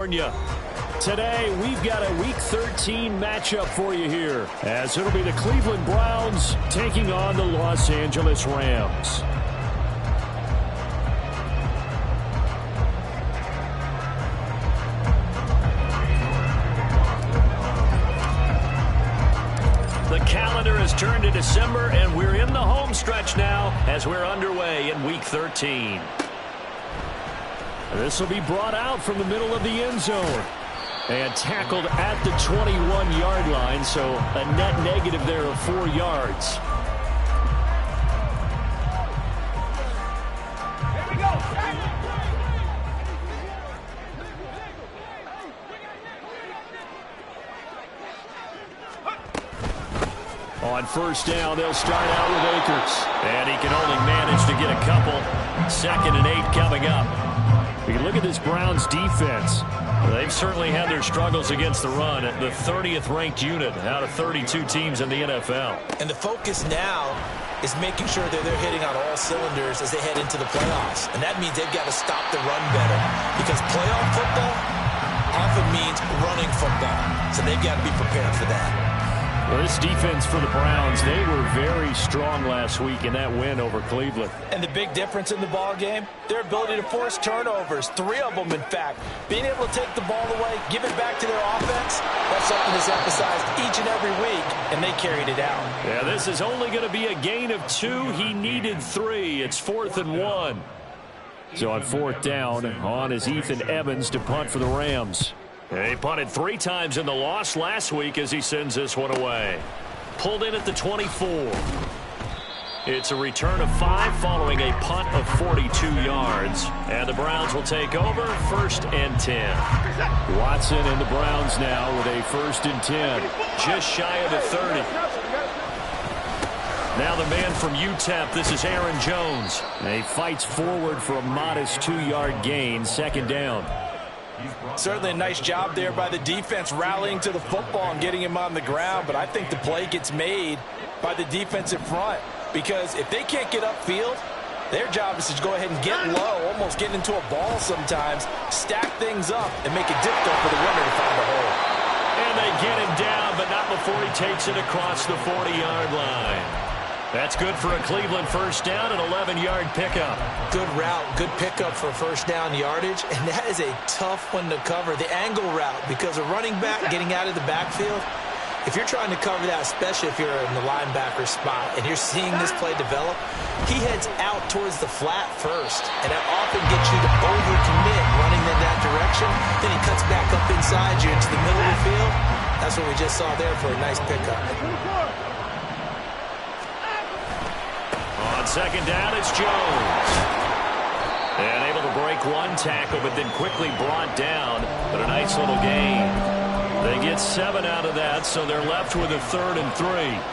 Today, we've got a Week 13 matchup for you here, as it'll be the Cleveland Browns taking on the Los Angeles Rams. The calendar has turned to December, and we're in the home stretch now as we're underway in Week 13. This will be brought out from the middle of the end zone and tackled at the 21-yard line, so a net negative there of 4 yards. On first down, they'll start out with Akers. And he can only manage to get a couple. 2nd and 8 coming up. We can look at this Browns defense. They've certainly had their struggles against the run. At the 30th ranked unit out of 32 teams in the NFL. And the focus now is making sure that they're hitting on all cylinders as they head into the playoffs. And that means they've got to stop the run better. Because playoff football often means running football. So they've got to be prepared for that. Well, this defense for the Browns, they were very strong last week in that win over Cleveland. And the big difference in the ball game, their ability to force turnovers, 3 of them in fact. Being able to take the ball away, give it back to their offense, that's something that's emphasized each and every week, and they carried it out. Yeah, this is only going to be a gain of 2. He needed 3. It's 4th and 1. So on 4th down, on is Ethan Evans to punt for the Rams. He punted 3 times in the loss last week as he sends this one away. Pulled in at the 24. It's a return of 5 following a punt of 42 yards. And the Browns will take over 1st and 10. Watson and the Browns now with a 1st and 10. Just shy of the 30. Now the man from UTEP, this is Aaron Jones. And he fights forward for a modest 2-yard gain, 2nd down. Certainly a nice job there by the defense rallying to the football and getting him on the ground, but I think the play gets made by the defensive front because if they can't get upfield, their job is to go ahead and get low, almost get into a ball sometimes, stack things up, and make it difficult for the runner to find a hole. And they get him down, but not before he takes it across the 40-yard line. That's good for a Cleveland 1st down, an 11-yard pickup. Good route, good pickup for 1st down yardage, and that is a tough one to cover, the angle route, because a running back getting out of the backfield, if you're trying to cover that, especially if you're in the linebacker spot and you're seeing this play develop, he heads out towards the flat first, and that often gets you to overcommit running in that direction. Then he cuts back up inside you into the middle of the field. That's what we just saw there for a nice pickup. On 2nd down, it's Jones. And able to break 1 tackle, but then quickly brought down. But a nice little gain. They get 7 out of that, so they're left with a 3rd and 3.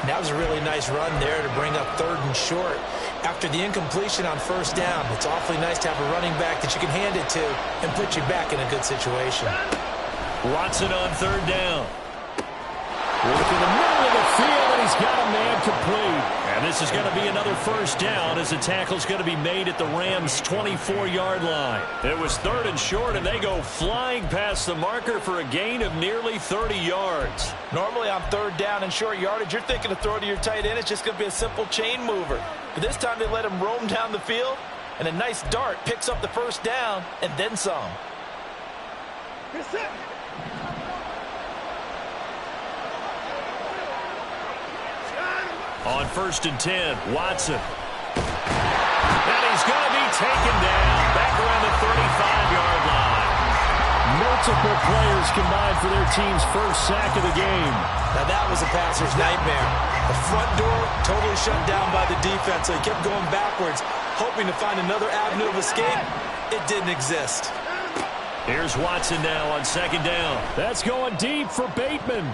That was a really nice run there to bring up 3rd and short. After the incompletion on 1st down, it's awfully nice to have a running back that you can hand it to and put you back in a good situation. Watson on 3rd down. Work in the middle of the field, and he's got a man complete. And this is going to be another 1st down as the tackle's going to be made at the Rams' 24-yard line. It was 3rd and short, and they go flying past the marker for a gain of nearly 30 yards. Normally on 3rd down and short yardage, you're thinking to throw to your tight end. It's just going to be a simple chain mover. But this time they let him roam down the field, and a nice dart picks up the 1st down and then some. On 1st and 10, Watson. And he's going to be taken down back around the 35-yard line. Multiple players combined for their team's 1st sack of the game. Now that was a passer's nightmare. The front door totally shut down by the defense, so he kept going backwards, hoping to find another avenue of escape. It didn't exist. Here's Watson now on 2nd down. That's going deep for Bateman.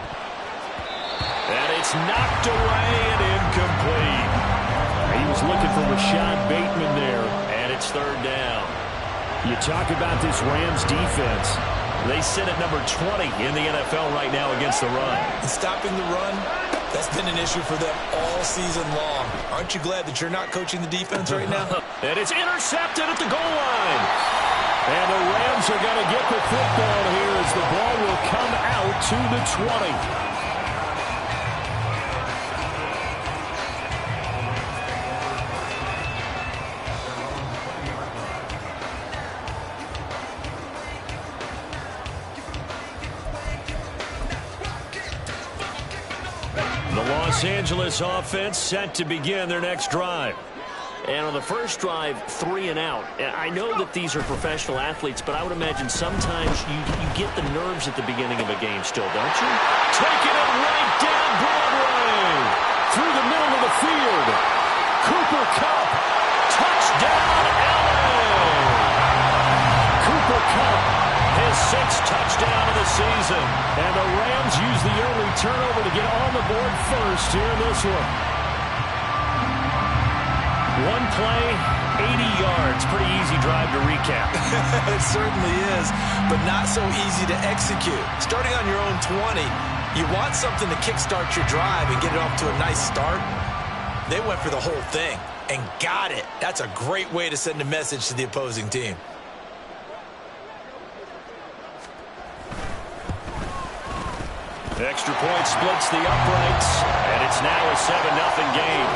And it's knocked away and incomplete. He was looking for Rashad Bateman there, and it's 3rd down. You talk about this Rams defense. They sit at number 20 in the NFL right now against the run. And stopping the run, that's been an issue for them all season long. Aren't you glad that you're not coaching the defense right now? And it's intercepted at the goal line. And the Rams are going to get the football here as the ball will come out to the 20. The Los Angeles offense set to begin their next drive. And on the first drive, 3 and out. I know that these are professional athletes, but I would imagine sometimes you get the nerves at the beginning of a game still, don't you? Taking it right down Broadway. Through the middle of the field. Cooper Kupp. Touchdown, LA. Cooper Kupp, his 6th touchdown of the season. And the Rams use the early turnover to get on the board first here in this one. One play, 80 yards. Pretty easy drive to recap. It certainly is, but not so easy to execute. Starting on your own 20, you want something to kickstart your drive and get it off to a nice start. They went for the whole thing and got it. That's a great way to send a message to the opposing team. Extra point splits the uprights, and it's now a 7-0 game.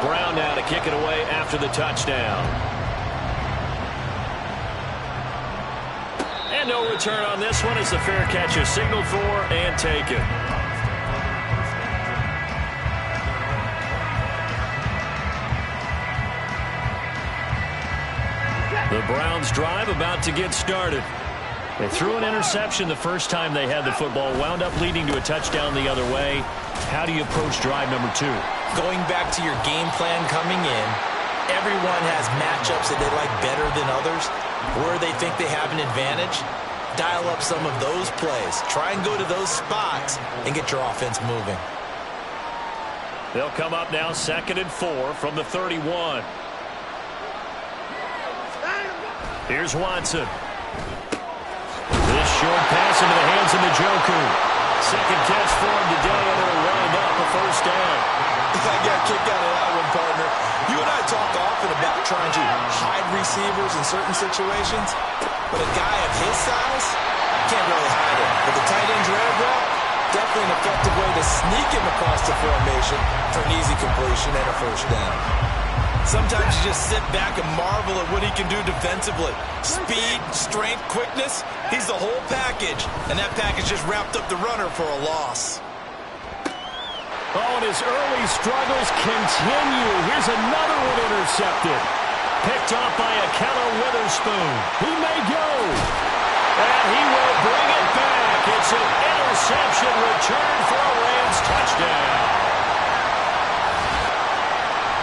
Brown now to kick it away after the touchdown. And no return on this one as the fair catch is signaled for and taken. The Browns drive about to get started. They threw an interception the first time they had the football, wound up leading to a touchdown the other way. How do you approach drive number 2? Going back to your game plan coming in, everyone has matchups that they like better than others, where they think they have an advantage. Dial up some of those plays. Try and go to those spots and get your offense moving. They'll come up now 2nd and 4 from the 31. Here's Watson. This short pass into the hands of Njoku. Second catch for him today, and it'll wind up a first down. I got a kick out of that one, partner. You and I talk often about trying to hide receivers in certain situations, but a guy of his size can't really hide it. With the tight end drag route, definitely an effective way to sneak him across the formation for an easy completion and a first down. Sometimes you just sit back and marvel at what he can do defensively. Speed, strength, quickness, he's the whole package. And that package just wrapped up the runner for a loss. Oh, and his early struggles continue. Here's another one intercepted. Picked off by Ahkello Witherspoon. He may go. And he will bring it back. It's an interception return for a Rams touchdown.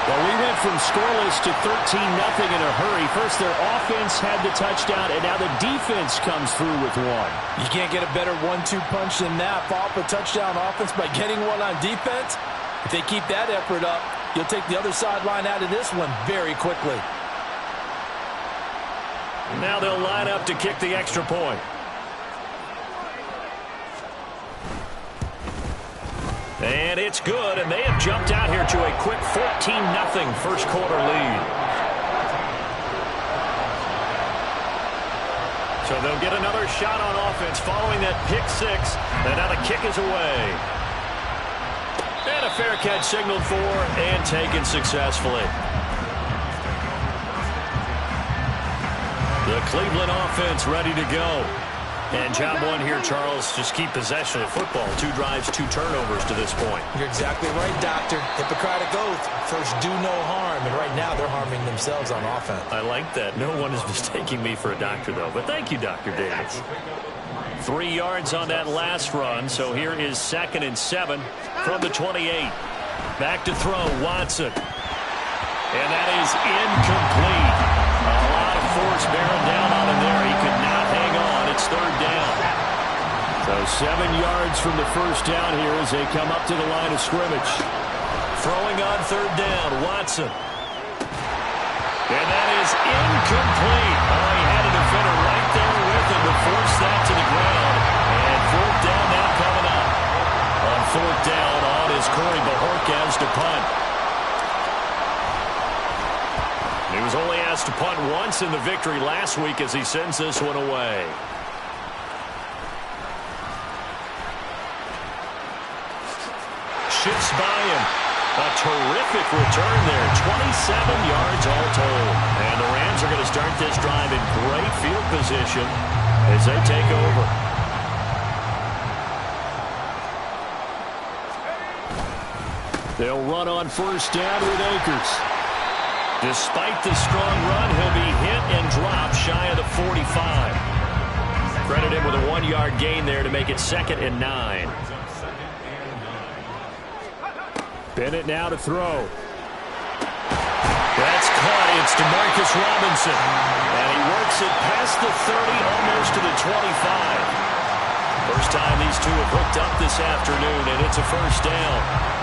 Well, we went from scoreless to 13-0 in a hurry. First, their offense had the touchdown, and now the defense comes through with one. You can't get a better 1-2 punch than that. Follow up a touchdown offense by getting one on defense. If they keep that effort up, you'll take the other sideline out of this one very quickly. Now they'll line up to kick the extra point. And it's good, and they have jumped out here to a quick 14-0 first quarter lead. So they'll get another shot on offense following that pick 6, and now the kick is away. And a fair catch signaled for and taken successfully. The Cleveland offense ready to go. And job one here, Charles, just keep possession of football. 2 drives, 2 turnovers to this point. You're exactly right, Doctor. Hippocratic oath. First, do no harm. And right now, they're harming themselves on offense. I like that. No one is mistaking me for a doctor, though. But thank you, Dr. Davis. 3 yards on that last run. So here is 2nd and 7 from the 28. Back to throw, Watson. And that is incomplete. A lot of force bearing down on him there. He could not hang on. It's 3rd down. So 7 yards from the first down here as they come up to the line of scrimmage. Throwing on 3rd down, Watson. And that is incomplete. Oh, he had a defender right there with him to force that to the ground. And 4th down now coming up. On 4th down on is Corey Horkaz to punt. He was only asked to punt once in the victory last week as he sends this one away. Shifts by him. A terrific return there. 27 yards all told. And the Rams are going to start this drive in great field position as they take over. They'll run on first down with Akers. Despite the strong run, he'll be hit and dropped shy of the 45. Credit him with a 1-yard gain there to make it 2nd and 9. Bennett now to throw. That's caught. It's DeMarcus Robinson. And he works it past the 30, almost to the 25. First time these two have hooked up this afternoon, and it's a first down.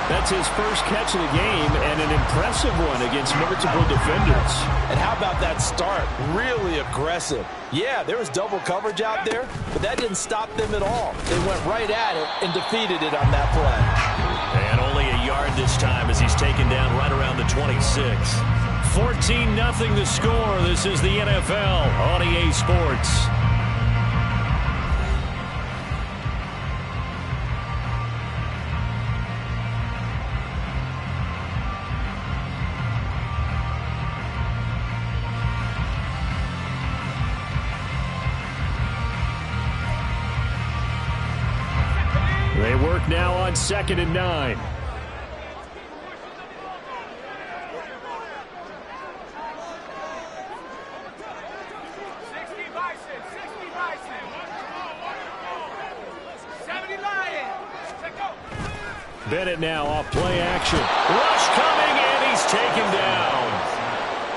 That's his first catch of the game, and an impressive one against multiple defenders. And how about that start? Really aggressive. Yeah, there was double coverage out there, but that didn't stop them at all. They went right at it and defeated it on that play. And only a yard this time as he's taken down right around the 26. 14-0 the score. This is the NFL on EA Sports. They work now on 2nd and 9. Bennett now off play action. Rush coming, and he's taken down.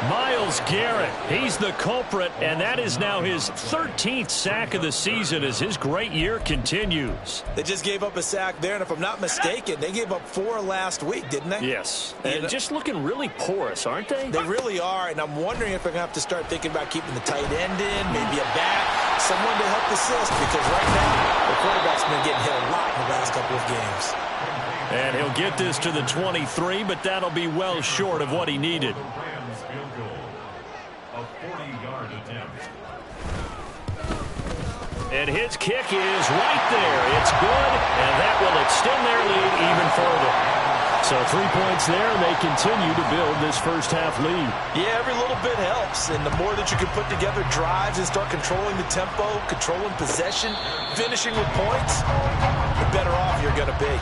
Myles Garrett, he's the culprit, and that is now his 13th sack of the season as his great year continues. They just gave up a sack there, and if I'm not mistaken, they gave up 4 last week, didn't they? Yes. And just looking really porous, aren't they? They really are, and I'm wondering if they're going to have to start thinking about keeping the tight end in, maybe a back, someone to help assist, because right now the quarterback's been getting hit a lot in the last couple of games. And he'll get this to the 23, but that'll be well short of what he needed. And his kick is right there. It's good, and that will extend their lead even further. So 3 points there, and they continue to build this first half lead. Yeah, every little bit helps, and the more that you can put together drives and start controlling the tempo, controlling possession, finishing with points, the better off you're going to be.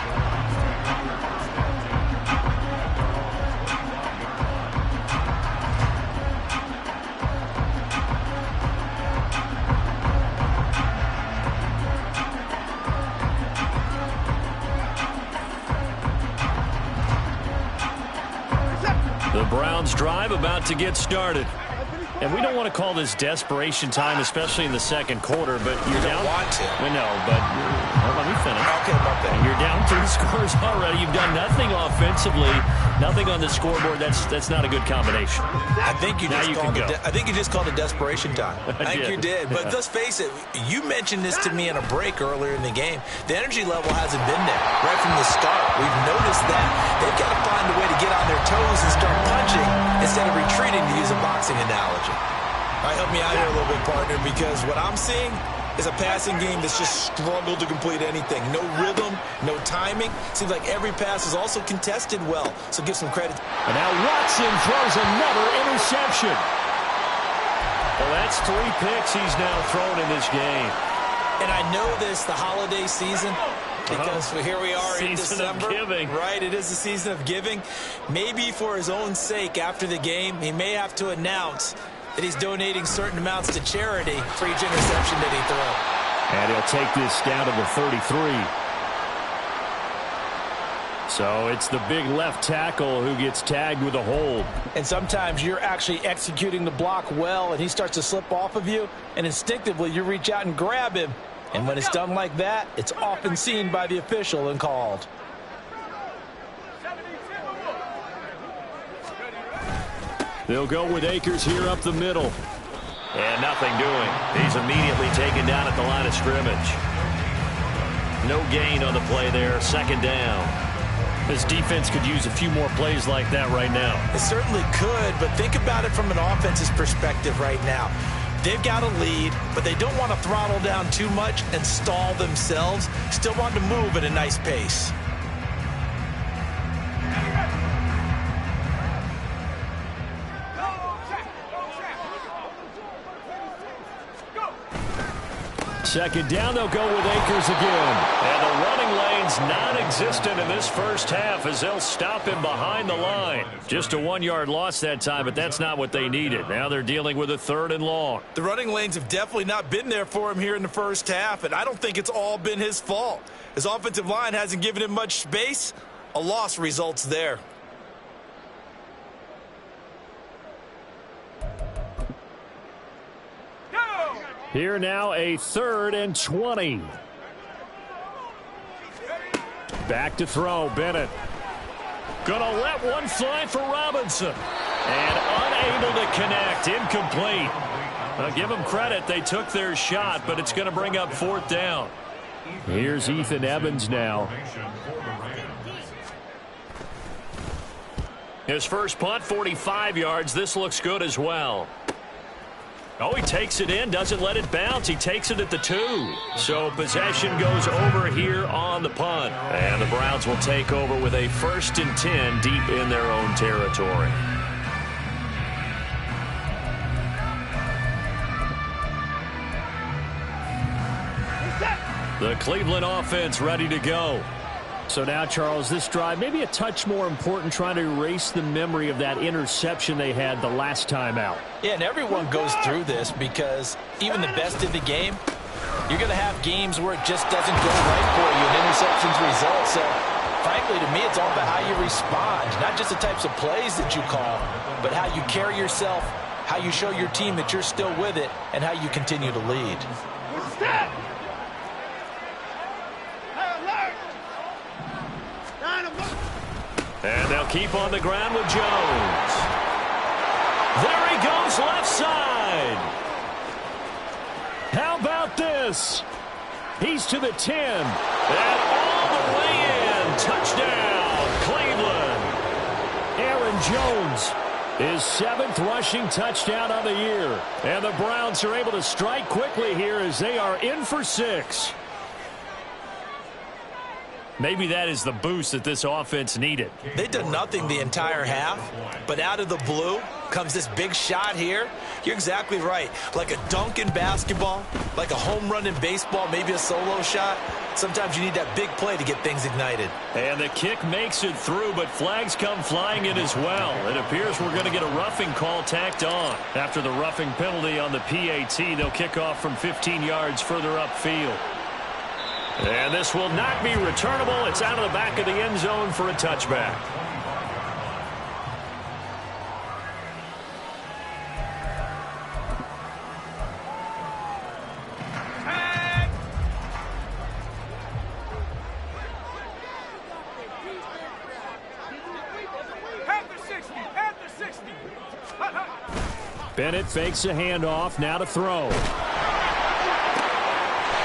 The Browns drive about to get started. And we don't want to call this desperation time, especially in the second quarter, but you're down. Want to. We know, but let me finish. Okay, okay. You're down 3 scores already. You've done nothing offensively, nothing on the scoreboard. That's not a good combination. I think you just called it desperation time. I think you did. But let's face it, you mentioned this to me in a break earlier in the game. The energy level hasn't been there right from the start. We've noticed that. They've got to find a way to get on their toes and start punching instead of retreating, to use a boxing analogy. All right, help me out here a little bit, partner, because what I'm seeing is a passing game that's just struggled to complete anything. No rhythm, no timing. Seems like every pass is also contested well, so give some credit. And now Watson throws another interception. Well, that's 3 picks he's now thrown in this game. And I know this, the holiday season, because here we are in December. Season of giving. Right, it is the season of giving. Maybe for his own sake after the game, he may have to announce that he's donating certain amounts to charity for each interception that he throws. And he'll take this down to the 33. So it's the big left tackle who gets tagged with a hold. And sometimes you're actually executing the block well, and he starts to slip off of you, and instinctively you reach out and grab him. And when it's done like that, it's often seen by the official and called. They'll go with Akers here up the middle. And nothing doing. He's immediately taken down at the line of scrimmage. No gain on the play there. 2nd down. This defense could use a few more plays like that right now. It certainly could, but think about it from an offense's perspective right now. They've got a lead, but they don't want to throttle down too much and stall themselves. Still want to move at a nice pace. Second down, they'll go with Akers again. And the running lane's non-existent in this first half as they'll stop him behind the line. Just a 1-yard loss that time, but that's not what they needed. Now they're dealing with a 3rd and long. The running lanes have definitely not been there for him here in the first half, and I don't think it's all been his fault. His offensive line hasn't given him much space. A loss results there. Here now a 3rd and 20. Back to throw, Bennett. Gonna let one fly for Robinson. And unable to connect, incomplete. I'll give them credit, they took their shot, but it's gonna bring up 4th down. Here's Ethan Evans now. His first punt, 45 yards. This looks good as well. Oh, he takes it in, doesn't let it bounce. He takes it at the 2. So possession goes over here on the punt. And the Browns will take over with a 1st and 10 deep in their own territory. The Cleveland offense ready to go. So now, Charles, this drive maybe a touch more important, trying to erase the memory of that interception they had the last time out. Yeah, and everyone goes through this because even the best in the game, you're going to have games where it just doesn't go right for you and interceptions result. So, frankly, to me, it's all about how you respond, not just the types of plays that you call, but how you carry yourself, how you show your team that you're still with it, and how you continue to lead. And they'll keep on the ground with Jones. There he goes, left side. How about this? He's to the 10. And all the way in. Touchdown, Cleveland. Aaron Jones, his 7th rushing touchdown of the year. And the Browns are able to strike quickly here as they are in for 6. Maybe that is the boost that this offense needed. They did nothing the entire half, but out of the blue comes this big shot here. You're exactly right. Like a dunk in basketball, like a home run in baseball, maybe a solo shot. Sometimes you need that big play to get things ignited. And the kick makes it through, but flags come flying in as well. It appears we're going to get a roughing call tacked on. After the roughing penalty on the PAT, they'll kick off from 15 yards further upfield. And this will not be returnable. It's out of the back of the end zone for a touchback. Bennett fakes a handoff, now to throw.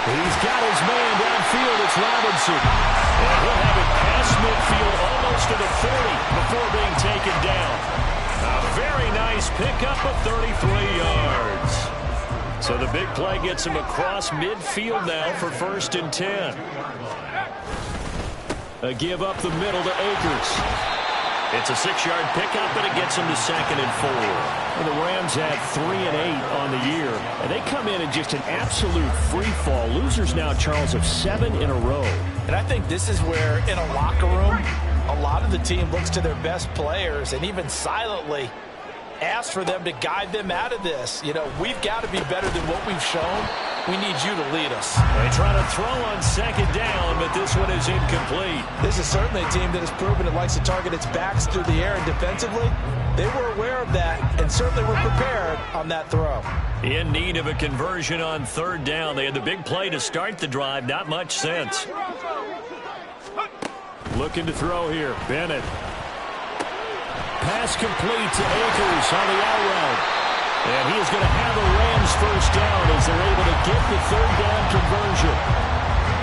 He's got his man downfield. It's Robinson. And he'll have it past midfield almost to the 40 before being taken down. A very nice pickup of 33 yards. So the big play gets him across midfield now for 1st and 10. A give up the middle to Akers. It's a 6-yard pickup, and it gets him to 2nd and 4. And the Rams had 3 and 8 on the year. And they come in just an absolute free fall. Losers now, Charles, of 7 in a row. And I think this is where, in a locker room, a lot of the team looks to their best players and even silently asks for them to guide them out of this. You know, we've got to be better than what we've shown. We need you to lead us. They try to throw on 2nd down, but this one is incomplete. This is certainly a team that has proven it likes to target its backs through the air, and defensively, they were aware of that and certainly were prepared on that throw. In need of a conversion on 3rd down. They had the big play to start the drive. Not much sense. Looking to throw here. Bennett. Pass complete to Akers on the out route. And he is going to have a Rams 1st down as they're able to get the 3rd down conversion.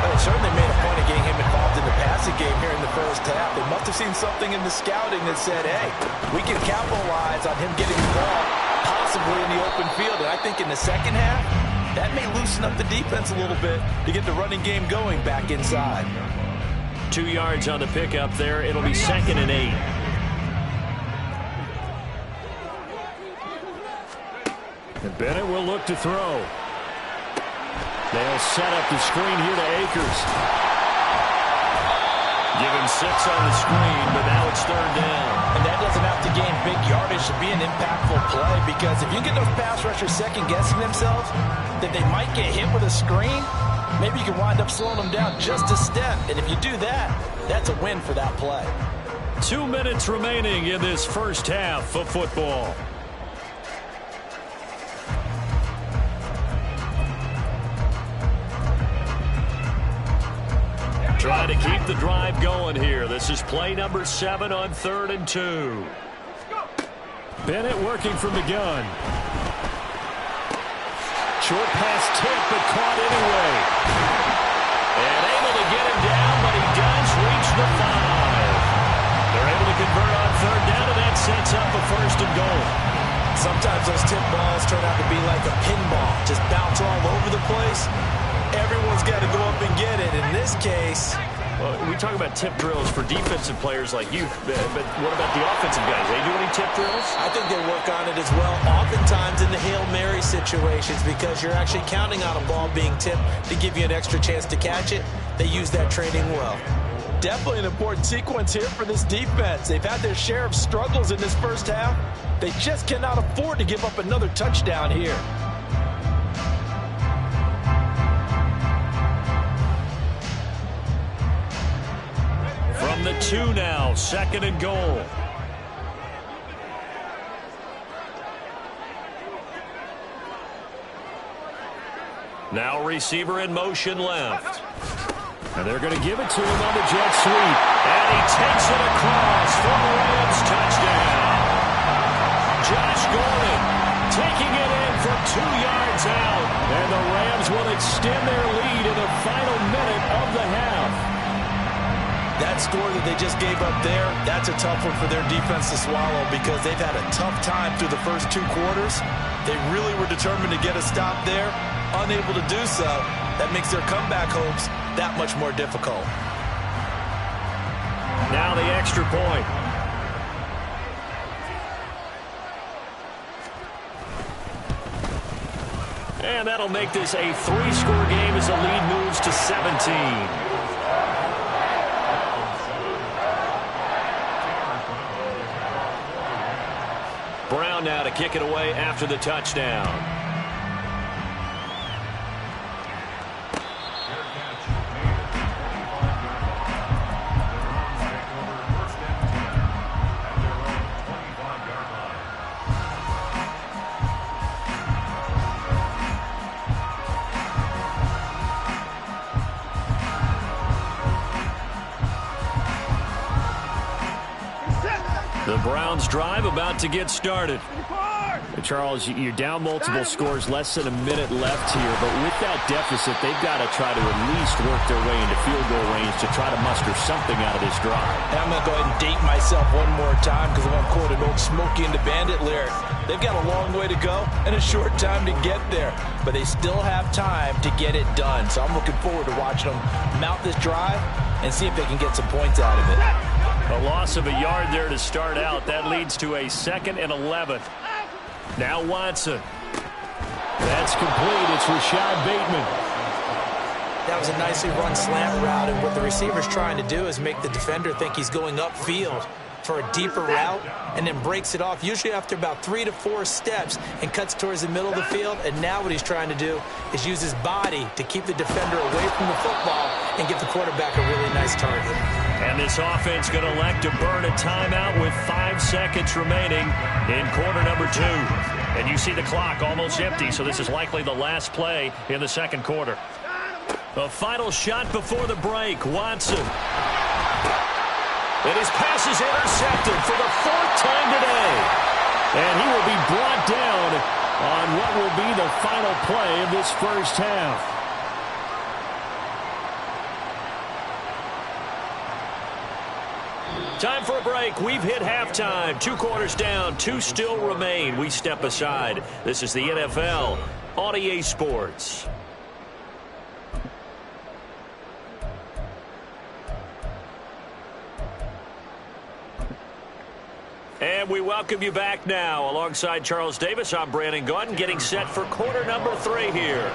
Well, they certainly made a point of getting him involved in the passing game here in the first half. They must have seen something in the scouting that said, hey, we can capitalize on him getting the ball possibly in the open field. And I think in the second half, that may loosen up the defense a little bit to get the running game going back inside. 2 yards on the pickup there. It'll be 2nd and 8. And Bennett will look to throw. They'll set up the screen here to Akers. Give him 6 on the screen, but now it's 3rd down. And that doesn't have to gain big yardage to be an impactful play, because if you get those pass rushers second-guessing themselves that they might get hit with a screen, maybe you can wind up slowing them down just a step. And if you do that, that's a win for that play. 2 minutes remaining in this first half of football. Trying to keep the drive going here. This is play number 7 on 3rd and 2. Bennett working from the gun. Short pass tip, but caught anyway. And able to get him down, but he does reach the 5. They're able to convert on 3rd down, and that sets up a 1st and goal. Sometimes those tip balls turn out to be like a pinball. Just bounce all over the place. Everyone's got to go up and get it. In this case, well, we talk about tip drills for defensive players like you, but what about the offensive guys? They do any tip drills? I think they work on it as well, oftentimes in the Hail Mary situations, because you're actually counting on a ball being tipped to give you an extra chance to catch it. They use that training well. Definitely an important sequence here for this defense. They've had their share of struggles in this first half. They just cannot afford to give up another touchdown here. From the 2 now, 2nd and goal. Now receiver in motion left. And they're going to give it to him on the jet sweep. And he takes it across for the Rams touchdown. Josh Gordon taking it in from 2 yards out. And the Rams will extend their lead in the final minute of the half. That score that they just gave up there, that's a tough one for their defense to swallow, because they've had a tough time through the first 2 quarters. They really were determined to get a stop there, unable to do so. That makes their comeback hopes that much more difficult. Now the extra point. And that'll make this a 3-score game as the lead moves to 17. Brown now to kick it away after the touchdown. The Browns drive about to get started. Charles, you're down multiple scores, less than a minute left here, but with that deficit, they've got to try to at least work their way into field goal range to try to muster something out of this drive. And I'm going to go ahead and date myself one more time, because I'm going to quote an old Smokey and the Bandit lyric. They've got a long way to go and a short time to get there, but they still have time to get it done. So I'm looking forward to watching them mount this drive and see if they can get some points out of it. A loss of a yard there to start out. That leads to a 2nd and 11. Now Watson. That's complete. It's Rashad Bateman. That was a nicely run slant route, and what the receiver's trying to do is make the defender think he's going upfield for a deeper route, and then breaks it off, usually after about 3 to 4 steps, and cuts towards the middle of the field. And now what he's trying to do is use his body to keep the defender away from the football and give the quarterback a really nice target. And this offense going to elect to burn a timeout with 5 seconds remaining in quarter number 2. And you see the clock almost empty, so this is likely the last play in the second quarter. The final shot before the break, Watson. And his pass is intercepted for the 4th time today. And he will be brought down on what will be the final play of this first half. Time for a break. We've hit halftime. 2 quarters down. 2 still remain. We step aside. This is the NFL on EA Sports. And we welcome you back now. Alongside Charles Davis, I'm Brandon Gaudin, getting set for quarter number 3 here.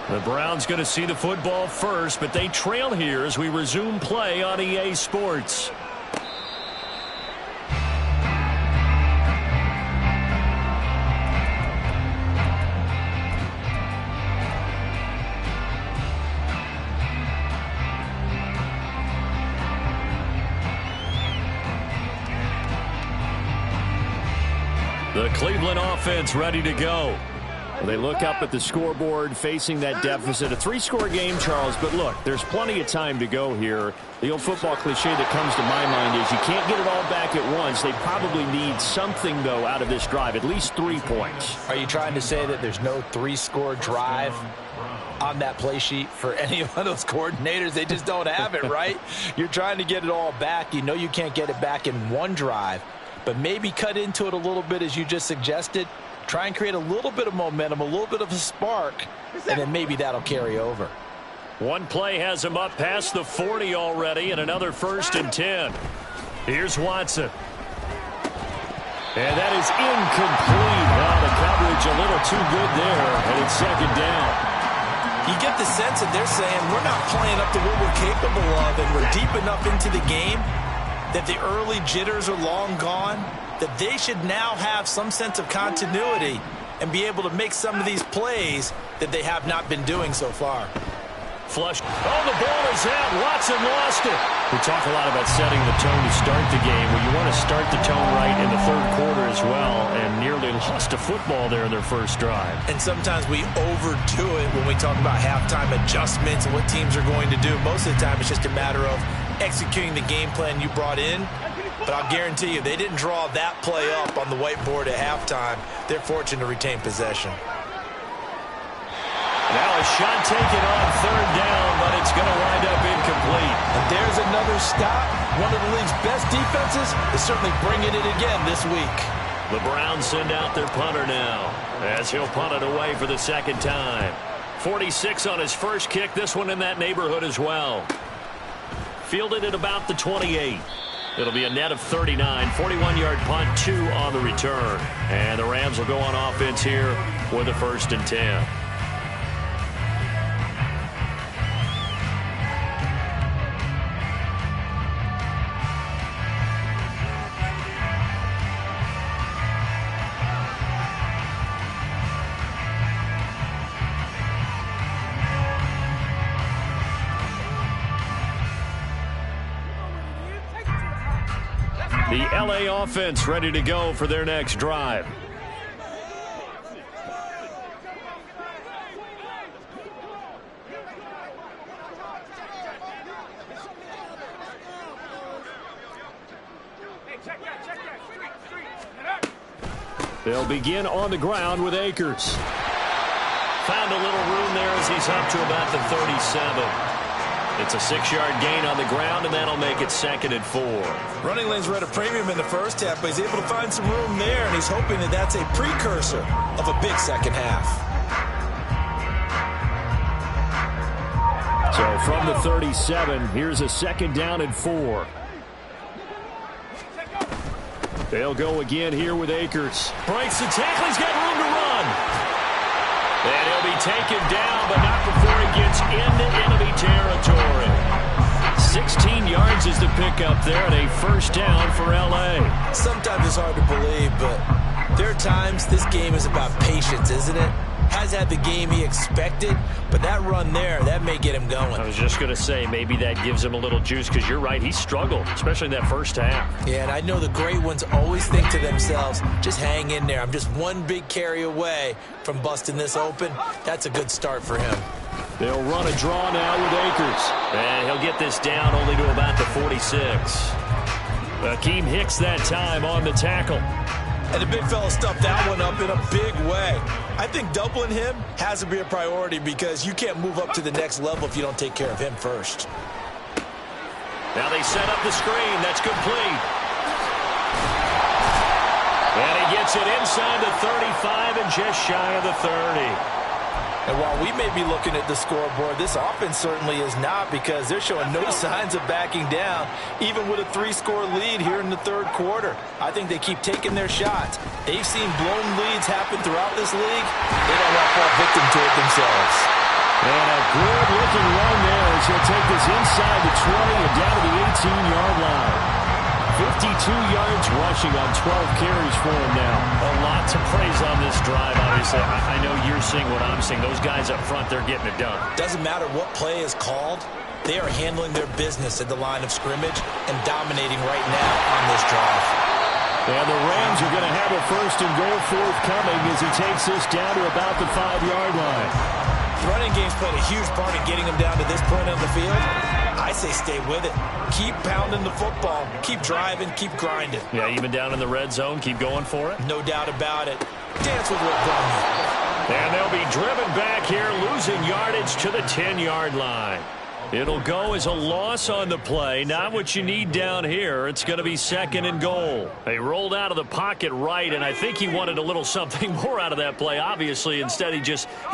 The Browns going to see the football first, but they trail here as we resume play on EA Sports. The Cleveland offense ready to go. They look up at the scoreboard facing that deficit. A 3-score game, Charles, but look, there's plenty of time to go here. The old football cliche that comes to my mind is you can't get it all back at once. They probably need something, though, out of this drive, at least 3 points. Are you trying to say that there's no 3-score drive on that play sheet for any one of those coordinators? They just don't have it, right? You're trying to get it all back. You know you can't get it back in one drive. But maybe cut into it a little bit as you just suggested. Try and create a little bit of momentum, a little bit of a spark, and then maybe that'll carry over. One play has him up past the 40 already, and another 1st and 10. Here's Watson. And that is incomplete. Well, the coverage a little too good there, and it's 2nd down. You get the sense that they're saying we're not playing up to what we're capable of, and we're deep enough into the game that the early jitters are long gone, that they should now have some sense of continuity and be able to make some of these plays that they have not been doing so far. Flush. Oh, the ball is out. Watson lost it. We talk a lot about setting the tone to start the game. Well, you want to start the tone right in the 3rd quarter as well, and nearly lost a football there in their first drive. And sometimes we overdo it when we talk about halftime adjustments and what teams are going to do. Most of the time, it's just a matter of executing the game plan you brought in. But I'll guarantee you, they didn't draw that play up on the whiteboard at halftime. They're fortunate to retain possession. Now a shot taken on 3rd down, but it's going to wind up incomplete. And there's another stop. One of the league's best defenses is certainly bringing it again this week. The Browns send out their punter now, as he'll punt it away for the 2nd time. 46 on his first kick, this one in that neighborhood as well. Fielded at about the 28. It'll be a net of 39, 41-yard punt, 2 on the return. And the Rams will go on offense here with a 1st and 10. The LA offense ready to go for their next drive. They'll begin on the ground with Akers. Found a little room there as he's up to about the 37. It's a 6-yard gain on the ground, and that'll make it 2nd and 4. Running lanes were at a premium in the first half, but he's able to find some room there, and he's hoping that that's a precursor of a big second half. So from the 37, here's a 2nd down and 4. They'll go again here with Akers. Breaks the tackle. He's got room to run. And he'll be taken down, but not before he gets into enemy territory. 16 yards is the pickup there, and a 1st down for L.A. Sometimes it's hard to believe, but there are times this game is about patience, isn't it? Has had the game he expected, but that run there, that may get him going. I was just going to say, maybe that gives him a little juice, because you're right, he struggled, especially in that first half. Yeah, and I know the great ones always think to themselves, just hang in there. I'm just one big carry away from busting this open. That's a good start for him. They'll run a draw now with Akers. And he'll get this down only to about the 46. Akeem Hicks that time on the tackle. And the big fella stuffed that one up in a big way. I think doubling him has to be a priority because you can't move up to the next level if you don't take care of him first. Now they set up the screen. That's complete. And he gets it inside the 35 and just shy of the 30. And while we may be looking at the scoreboard, this offense certainly is not, because they're showing no signs of backing down, even with a 3-score lead here in the third quarter. I think they keep taking their shots. They've seen blown leads happen throughout this league. They don't want to fall victim to it themselves. And a good-looking run there as he'll take this inside the 20 and down to the 18-yard line. 52 yards rushing on 12 carries for him now. A lot to praise on this drive, obviously. I know you're seeing what I'm seeing. Those guys up front, they're getting it done. Doesn't matter what play is called. They are handling their business at the line of scrimmage and dominating right now on this drive. And the Rams are going to have a first and goal forthcoming as he takes this down to about the 5-yard line. The running game's played a huge part in getting them down to this point on the field. I say stay with it. Keep pounding the football. Keep driving. Keep grinding. Yeah, even down in the red zone, keep going for it. No doubt about it. Dance with what brought you. And they'll be driven back here, losing yardage to the 10-yard line. It'll go as a loss on the play. Not what you need down here. It's going to be second and goal. They rolled out of the pocket right, and I think he wanted a little something more out of that play, obviously. Instead, he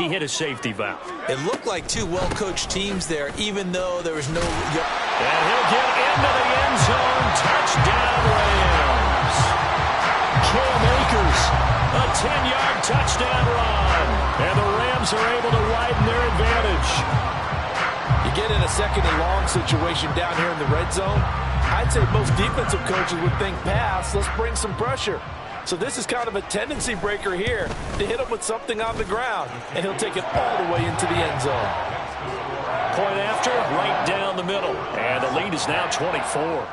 hit a safety valve. It looked like two well-coached teams there, even though there was no... And he'll get into the end zone. Touchdown, Rams. Cam Akers, a 10-yard touchdown run. And the Rams are able to widen their advantage. You get in a second and long situation down here in the red zone, I'd say most defensive coaches would think pass, let's bring some pressure. So this is kind of a tendency breaker here to hit him with something on the ground, and he'll take it all the way into the end zone. Point after, right down the middle. And the lead is now 24.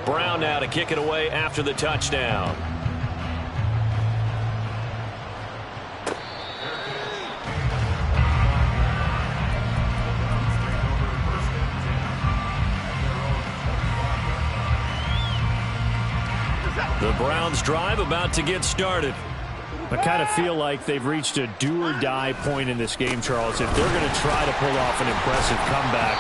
Brown now to kick it away after the touchdown. The Browns drive about to get started. I kind of feel like they've reached a do-or-die point in this game, Charles. If they're going to try to pull off an impressive comeback,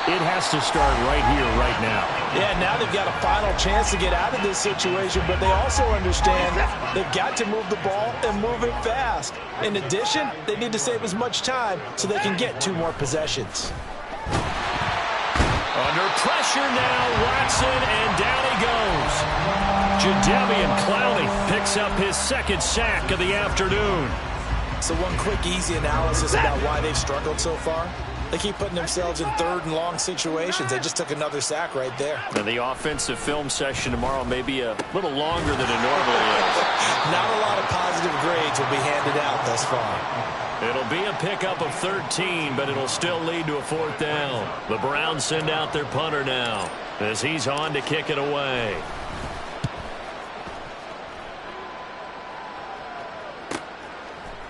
it has to start right here, right now. Yeah, now they've got a final chance to get out of this situation, but they also understand they've got to move the ball and move it fast. In addition, they need to save as much time so they can get 2 more possessions. Under pressure now, Watson, and down he goes. Jadeveon Clowney picks up his second sack of the afternoon. So one quick, easy analysis about why they've struggled so far. They keep putting themselves in third and long situations. They just took another sack right there. And the offensive film session tomorrow may be a little longer than it normally is. Not a lot of positive grades will be handed out thus far. It'll be a pickup of 13, but it'll still lead to a 4th down. The Browns send out their punter now as he's on to kick it away.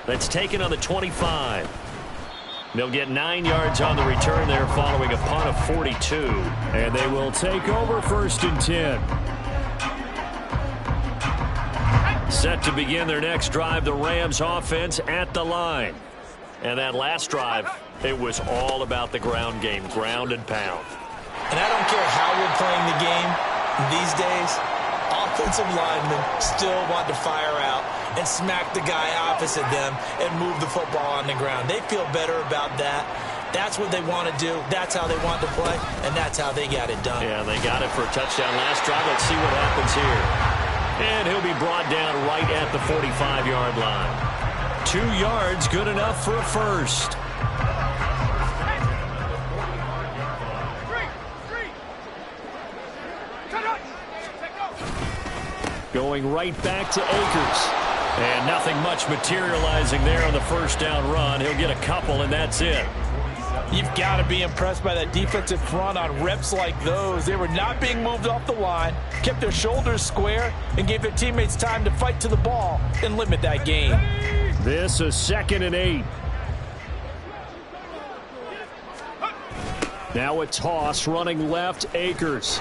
That's taken on the 25. They'll get 9 yards on the return there following a punt of 42. And they will take over 1st and 10. Set to begin their next drive, the Rams offense at the line. And that last drive, it was all about the ground game, ground and pound. And I don't care how we're playing the game these days, offensive linemen still want to fire out and smack the guy opposite them and move the football on the ground. They feel better about that. That's what they want to do. That's how they want to play, and that's how they got it done. Yeah, they got it for a touchdown last drive. Let's see what happens here. And he'll be brought down right at the 45-yard line. 2 yards, good enough for a first. Going right back to Akers. And nothing much materializing there on the first down run. He'll get a couple, and that's it. You've got to be impressed by that defensive front on reps like those. They were not being moved off the line, kept their shoulders square, and gave their teammates time to fight to the ball and limit that gain. This is 2nd and 8. Now a toss running left, Akers.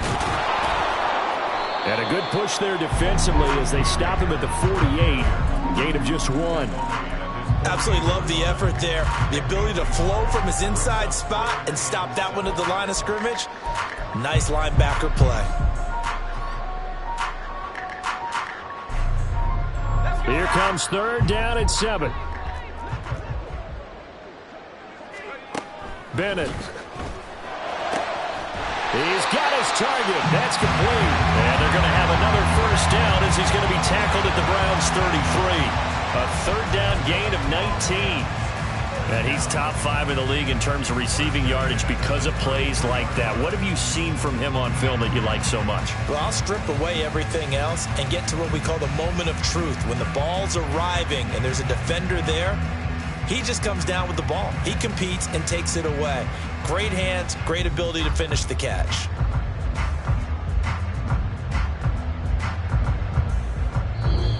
And a good push there defensively as they stop him at the 48. Gain of just 1. Absolutely love the effort there. The ability to flow from his inside spot and stop that one at the line of scrimmage. Nice linebacker play. Here comes third down and 7. Bennett. He's got his target. That's complete. And they're going to have another first down as he's going to be tackled at the Browns' 33. A third down gain of 19. And he's top 5 in the league in terms of receiving yardage because of plays like that. What have you seen from him on film that you like so much? Well, I'll strip away everything else and get to what we call the moment of truth. When the ball's arriving and there's a defender there, he just comes down with the ball. He competes and takes it away. Great hands, great ability to finish the catch.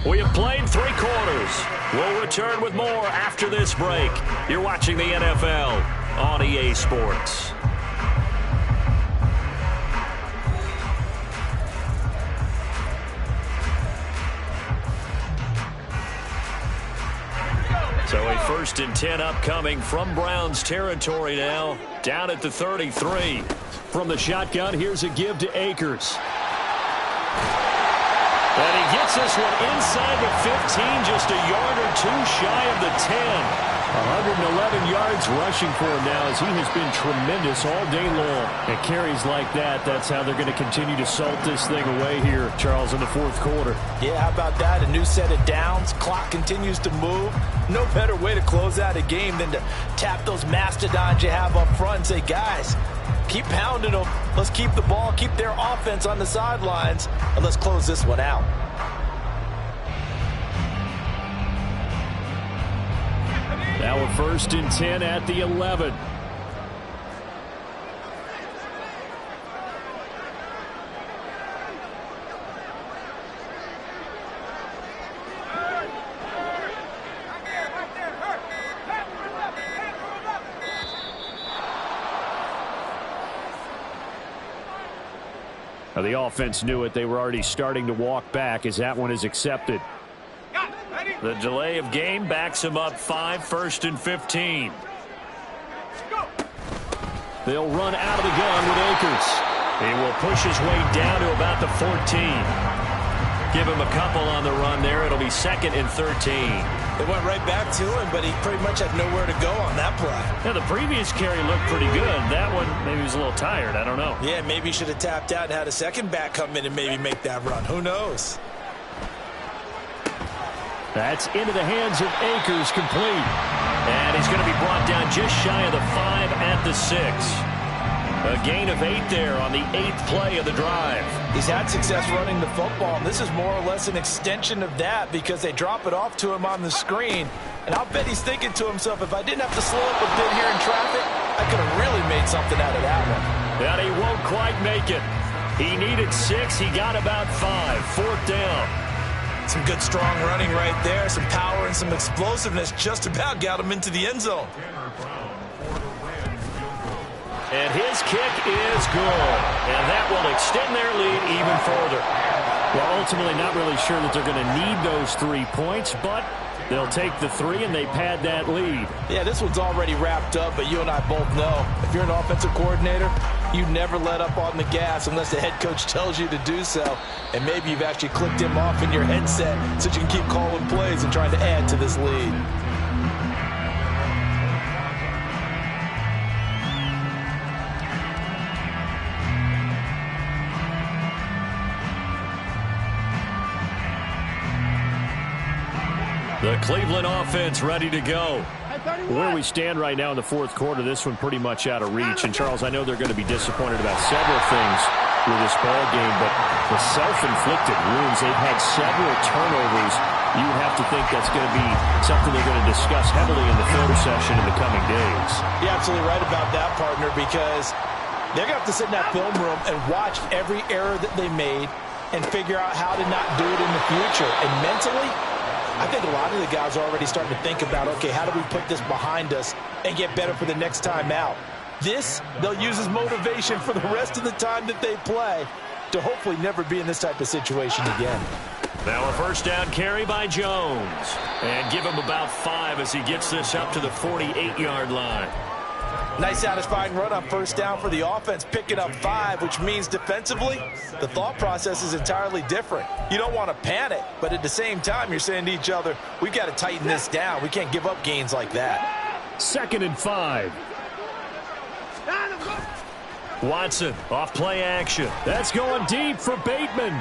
We have played 3 quarters. We'll return with more after this break. You're watching the NFL on EA Sports. So a 1st and 10 upcoming from Browns territory now. Down at the 33. From the shotgun, here's a give to Akers. And he gets this one inside the 15, just a yard or 2 shy of the 10. 111 yards rushing for him now as he has been tremendous all day long. And carries like that, that's how they're going to continue to salt this thing away here, Charles, in the 4th quarter. Yeah, how about that? A new set of downs. Clock continues to move. No better way to close out a game than to tap those mastodons you have up front and say, guys, keep pounding them. Let's keep the ball, keep their offense on the sidelines, and let's close this one out. Now a 1st and 10 at the 11. Now the offense knew it. They were already starting to walk back as that one is accepted. The delay of game backs him up 5, 1st and 15. They'll run out of the gun with Akers. He will push his way down to about the 14. Give him a couple on the run there. It'll be 2nd and 13. They went right back to him, but he pretty much had nowhere to go on that play. Yeah, the previous carry looked pretty good. That one, maybe he was a little tired. I don't know. Yeah, maybe he should have tapped out and had a second back come in and maybe make that run. Who knows? That's into the hands of Akers, complete. And he's going to be brought down just shy of the 5 at the 6. A gain of 8 there on the 8th play of the drive. He's had success running the football, and this is more or less an extension of that because they drop it off to him on the screen. And I'll bet he's thinking to himself, if I didn't have to slow up a bit here in traffic, I could have really made something out of that one. And he won't quite make it. He needed 6. He got about 5. 4th down. Some good, strong running right there. Some power and some explosiveness just about got him into the end zone. And his kick is good. And that will extend their lead even further. Well, ultimately not really sure that they're going to need those 3 points, but they'll take the 3 and they pad that lead. Yeah, this one's already wrapped up, but you and I both know if you're an offensive coordinator, you never let up on the gas unless the head coach tells you to do so. And maybe you've actually clicked him off in your headset so you can keep calling plays and trying to add to this lead. The Cleveland offense ready to go. Where we stand right now in the 4th quarter, this one pretty much out of reach. And, Charles, I know they're going to be disappointed about several things with this ball game, but the self-inflicted wounds, they've had several turnovers. You would have to think that's going to be something they're going to discuss heavily in the film session in the coming days. You're absolutely right about that, partner, because they're going to have to sit in that film room and watch every error that they made and figure out how to not do it in the future. And mentally, I think a lot of the guys are already starting to think about, okay, how do we put this behind us and get better for the next time out? This, they'll use as motivation for the rest of the time that they play to hopefully never be in this type of situation again. Now a first down carry by Jones. And give him about 5 as he gets this up to the 48-yard line. Nice satisfying run on first down for the offense, picking up 5, which means defensively, the thought process is entirely different. You don't want to panic, but at the same time, you're saying to each other, we've got to tighten this down. We can't give up gains like that. 2nd and 5. Watson off play action. That's going deep for Bateman.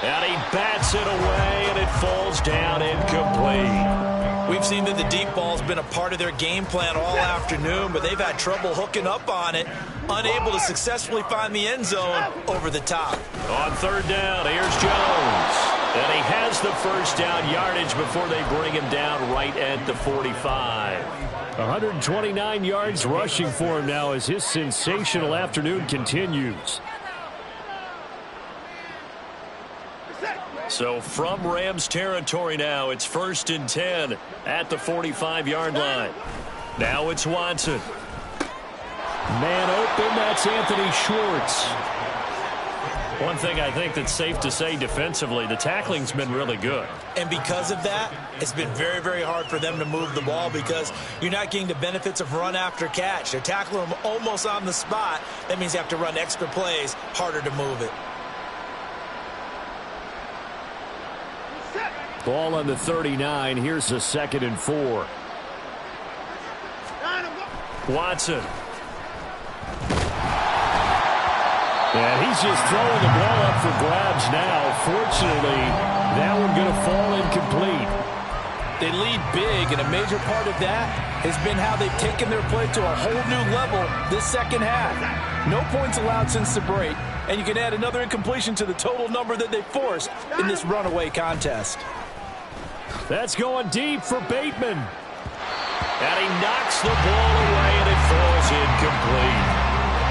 And he bats it away, and it falls down incomplete. We've seen that the deep ball's been a part of their game plan all afternoon, but they've had trouble hooking up on it, unable to successfully find the end zone over the top. On 3rd down, here's Jones. And he has the first down yardage before they bring him down right at the 45. 129 yards rushing for him now as his sensational afternoon continues. So from Rams territory now, it's 1st and 10 at the 45-yard line. Now it's Watson. Man open, that's Anthony Schwartz. One thing I think that's safe to say defensively, the tackling's been really good. And because of that, it's been very, very hard for them to move the ball because you're not getting the benefits of run after catch. They're tackling them almost on the spot. That means you have to run extra plays, harder to move it. Ball on the 39. Here's the 2nd and 4. Watson. And he's just throwing the ball up for grabs now. Fortunately, that one going to fall incomplete. They lead big, and a major part of that has been how they've taken their play to a whole new level this second half. No points allowed since the break, and you can add another incompletion to the total number that they forced in this runaway contest. That's going deep for Bateman. And he knocks the ball away, and it falls incomplete.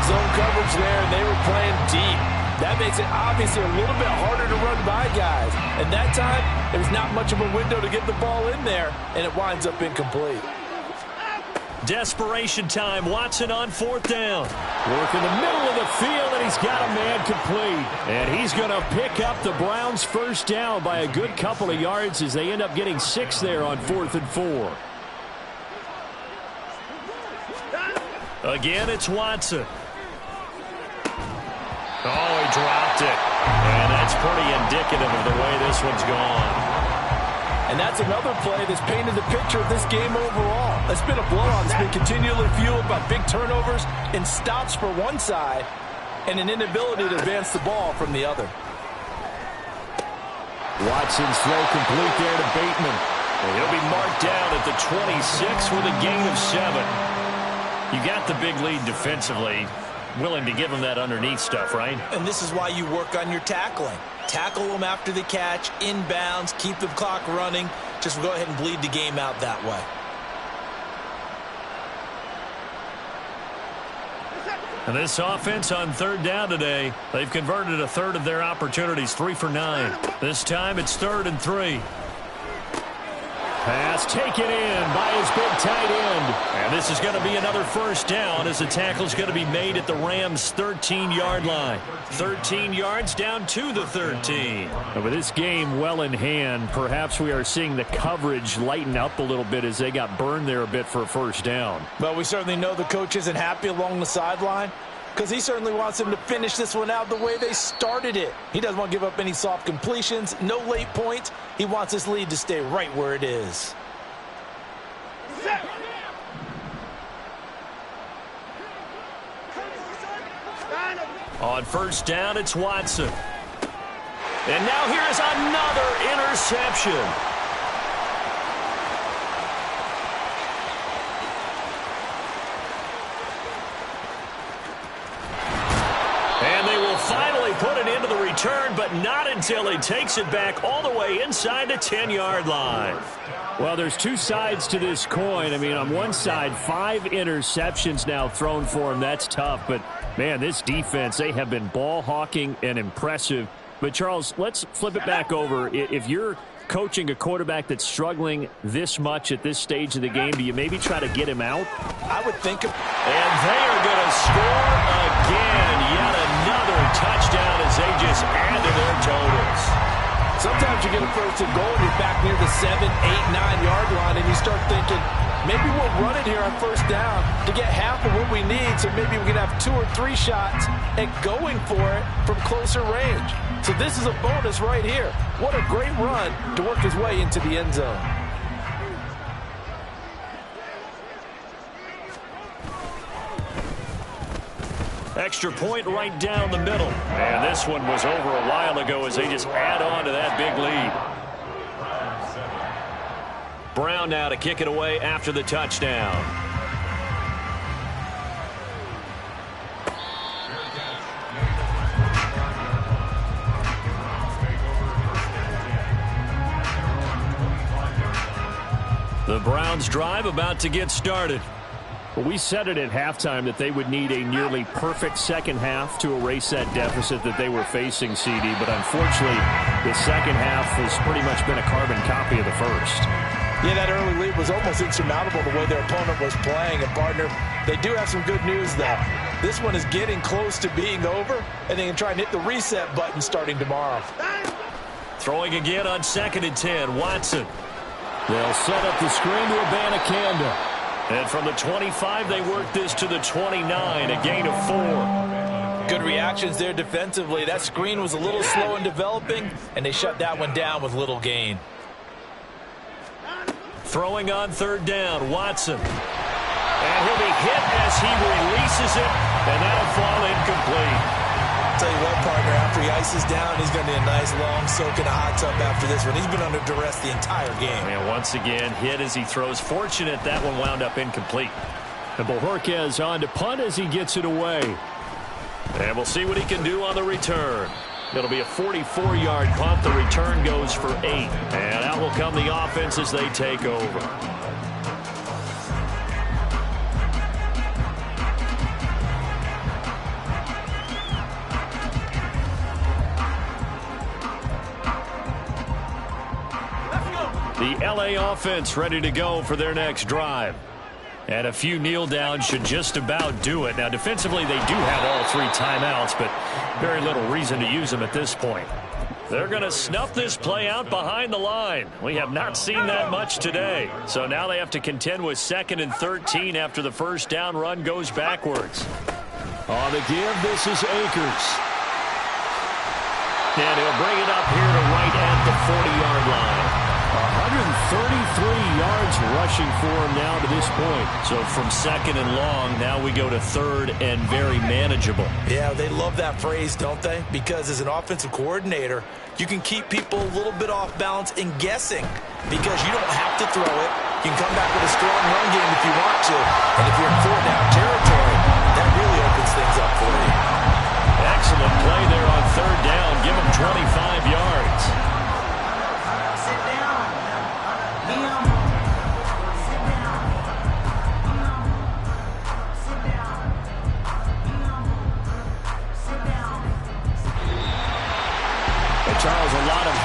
Zone coverage there, and they were playing deep. That makes it obviously a little bit harder to run by guys. And that time, there's not much of a window to get the ball in there, and it winds up incomplete. Desperation time. Watson on 4th down. Work in the middle of the field, and he's got a man complete. And he's going to pick up the Browns' first down by a good couple of yards as they end up getting 6 there on 4th and 4. Again, it's Watson. Oh, he dropped it. And that's pretty indicative of the way this one's gone. And that's another play that's painted the picture of this game overall. It's been a blowout that's been continually fueled by big turnovers and stops for one side and an inability to advance the ball from the other. Watson's throw complete there to Bateman. And he'll be marked down at the 26 with a gain of 7. You got the big lead defensively. Willing to give him that underneath stuff, right? And this is why you work on your tackling. Tackle them after the catch, inbounds, keep the clock running. Just go ahead and bleed the game out that way. And this offense on 3rd down today, they've converted a third of their opportunities, 3 for 9. This time it's 3rd and 3. Pass taken in by his big tight end. And this is going to be another first down as the tackle's going to be made at the Rams' 13-yard line. 13 yards down to the 13. And with this game well in hand, perhaps we are seeing the coverage lighten up a little bit as they got burned there a bit for a first down. Well, we certainly know the coach isn't happy along the sideline because he certainly wants them to finish this one out the way they started it. He doesn't want to give up any soft completions, no late points. He wants this lead to stay right where it is. On first down, it's Watson. And now here is another interception. And they will finally put it into the return, but not until he takes it back all the way inside the 10-yard line. Well, there's two sides to this coin. I mean, on one side, 5 interceptions now thrown for him. That's tough. But, man, this defense, they have been ball hawking and impressive. But, Charles, let's flip it back over. If you're coaching a quarterback that's struggling this much at this stage of the game, do you maybe try to get him out? I would think of... And they are going to score again. Yet another touchdown as they just add to their totals. Sometimes you get a first and goal, and you're back near the 7, 8, 9-yard line, and you start thinking, maybe we'll run it here on first down to get half of what we need, so maybe we can have 2 or 3 shots at going for it from closer range. So this is a bonus right here. What a great run to work his way into the end zone. Extra point right down the middle. And this one was over a while ago as they just add on to that big lead. Brown now to kick it away after the touchdown. The Browns drive about to get started. Well, we said it at halftime that they would need a nearly perfect second half to erase that deficit that they were facing, CD. But unfortunately, the second half has pretty much been a carbon copy of the first. Yeah, that early lead was almost insurmountable the way their opponent was playing. And, partner, they do have some good news, though. This one is getting close to being over, and they can try and hit the reset button starting tomorrow. Throwing again on 2nd and 10, Watson. They'll set up the screen to Abanikanda. And from the 25, they work this to the 29, a gain of 4. Good reactions there defensively. That screen was a little slow in developing, and they shut that one down with little gain. Throwing on 3rd down, Watson. And he'll be hit as he releases it, and that'll fall incomplete. Tell you what, partner, after he ices down, he's going to need a nice long soak in a hot tub after this one. He's been under duress the entire game. And once again, hit as he throws. Fortunate that one wound up incomplete. And Bojorquez on to punt as he gets it away. And we'll see what he can do on the return. It'll be a 44-yard punt. The return goes for 8. And out will come the offense as they take over. The LA offense ready to go for their next drive. And a few kneel downs should just about do it. Now, defensively, they do have all 3 timeouts, but very little reason to use them at this point. They're going to snuff this play out behind the line. We have not seen that much today. So now they have to contend with 2nd and 13 after the first down run goes backwards. On the give, this is Akers. And he'll bring it up here to right at the 40-yard line. 133 yards rushing for him now to this point. So from 2nd and long, now we go to 3rd and very manageable. Yeah, they love that phrase, don't they? Because as an offensive coordinator, you can keep people a little bit off balance and guessing because you don't have to throw it. You can come back with a strong run game if you want to. And if you're in 4th down territory, that really opens things up for you. Excellent play there on 3rd down. Give him 25 yards.